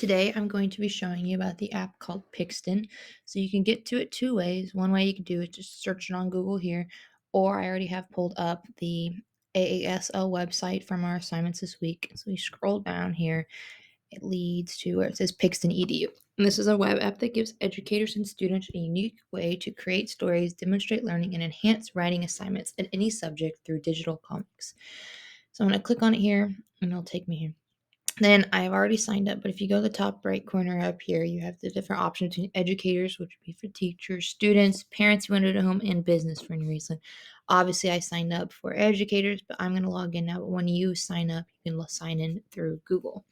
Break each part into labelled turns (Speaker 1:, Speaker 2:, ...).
Speaker 1: Today, I'm going to be showing you about the app called Pixton. So you can get to it two ways. One way you can do it, just search it on Google here, or I already have pulled up the AASL website from our assignments this week. So you scroll down here, it leads to where it says Pixton EDU. And this is a web app that gives educators and students a unique way to create stories, demonstrate learning, and enhance writing assignments in any subject through digital comics. So I'm going to click on it here, and it'll take me here. Then I've already signed up, but if you go to the top right corner up here, you have the different options between educators, which would be for teachers, students, parents who want it at home, and business for any reason. Obviously, I signed up for educators, but I'm going to log in now. But when you sign up, you can sign in through Google.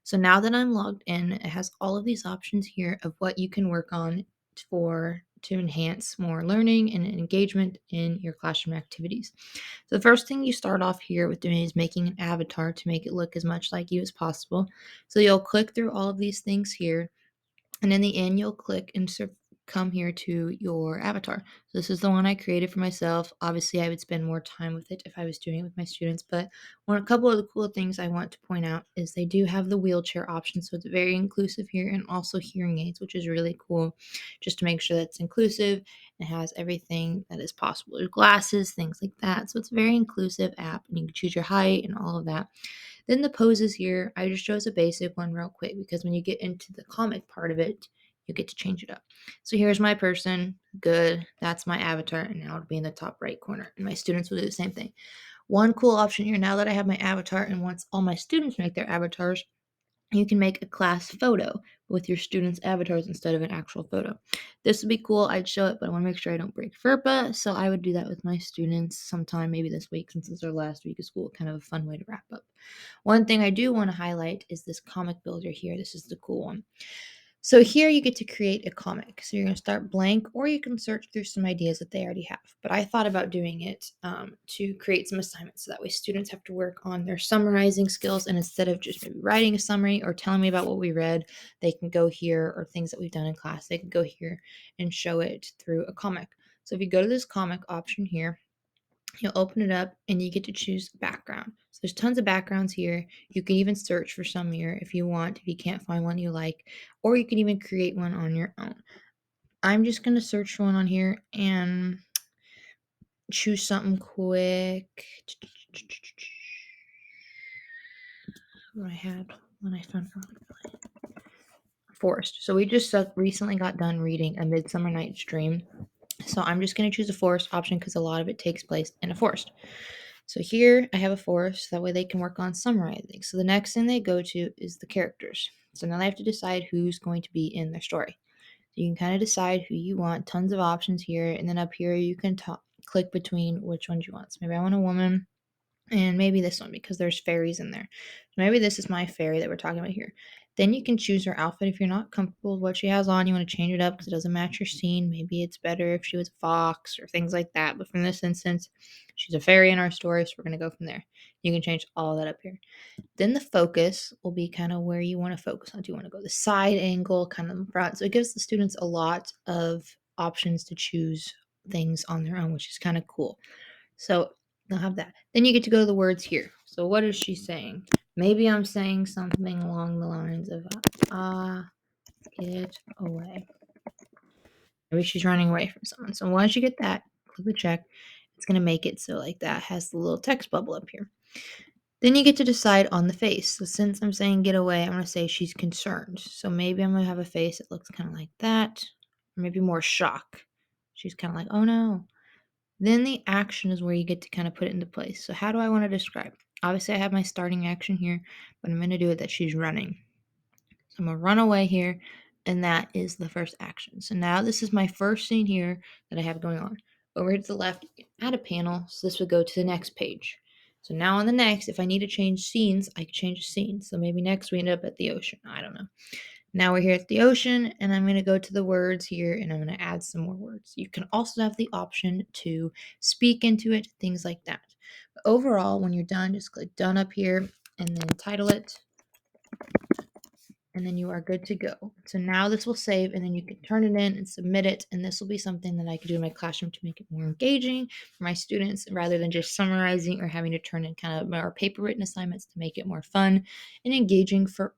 Speaker 1: So now that I'm logged in, it has all of these options here of what you can work on to enhance more learning and engagement in your classroom activities. So the first thing you start off here with doing is making an avatar to make it look as much like you as possible. So you'll click through all of these things here, and in the end, you'll click and come here to your avatar. So this is the one I created for myself. Obviously, I would spend more time with it if I was doing it with my students. But a couple of the cool things I want to point out is they do have the wheelchair option. So it's very inclusive here, and also hearing aids, which is really cool, just to make sure that it's inclusive and has everything that is possible. There's glasses, things like that. So it's a very inclusive app, and you can choose your height and all of that. Then the poses here, I just chose a basic one real quick because when you get into the comic part of it, you get to change it up. So here's my person. Good. That's my avatar. And now it'll be in the top right corner. And my students will do the same thing. One cool option here, now that I have my avatar, and once all my students make their avatars, you can make a class photo with your students' avatars instead of an actual photo. This would be cool. I'd show it, but I want to make sure I don't break FERPA. So I would do that with my students sometime, maybe this week, since it's our last week of school. Kind of a fun way to wrap up. One thing I do want to highlight is this comic builder here. This is the cool one. So here you get to create a comic. So you're going to start blank, or you can search through some ideas that they already have. But I thought about doing it to create some assignments. So that way students have to work on their summarizing skills. And instead of just maybe writing a summary or telling me about what we read, they can go here, or things that we've done in class, they can go here and show it through a comic. So if you go to this comic option here, you'll open it up and you get to choose background. So there's tons of backgrounds here. You can even search for some here if you want, if you can't find one you like, or you can even create one on your own. I'm just going to search for one on here and choose something quick. What I had when I found forest. So we just recently got done reading A Midsummer Night's Dream. So I'm just going to choose a forest option because a lot of it takes place in a forest. So here I have a forest, that way they can work on summarizing. So the next thing they go to is the characters. So now they have to decide who's going to be in their story. So you can kind of decide who you want, tons of options here, and then up here you can click between which ones you want. So maybe I want a woman, and maybe this one because there's fairies in there. So maybe this is my fairy that we're talking about here. Then you can choose her outfit. If you're not comfortable with what she has on, you want to change it up because it doesn't match your scene. Maybe it's better if she was a fox or things like that. But from this instance, she's a fairy in our story, so we're going to go from there. You can change all that up here. Then the focus will be kind of where you want to focus on. Do you want to go the side angle, kind of in front? So it gives the students a lot of options to choose things on their own, which is kind of cool. So they'll have that. Then you get to go to the words here. So what is she saying? Maybe I'm saying something along the lines of, get away. Maybe she's running away from someone. So once you get that, click the check. It's going to make it so like that has the little text bubble up here. Then you get to decide on the face. So since I'm saying get away, I'm going to say she's concerned. So maybe I'm going to have a face that looks kind of like that. Or maybe more shock. She's kind of like, oh no. Then the action is where you get to kind of put it into place. So how do I want to describe? Obviously, I have my starting action here, but I'm going to do it that she's running. So I'm going to run away here, and that is the first action. So now this is my first scene here that I have going on. Over here to the left, you can add a panel, so this would go to the next page. So now on the next, if I need to change scenes, I can change a scene. So maybe next we end up at the ocean. I don't know. Now we're here at the ocean, and I'm going to go to the words here, and I'm going to add some more words. You can also have the option to speak into it, things like that. But overall, when you're done, just click done up here, and then title it, and then you are good to go. So now this will save, and then you can turn it in and submit it, and this will be something that I can do in my classroom to make it more engaging for my students, rather than just summarizing or having to turn in kind of more paper written assignments, to make it more fun and engaging for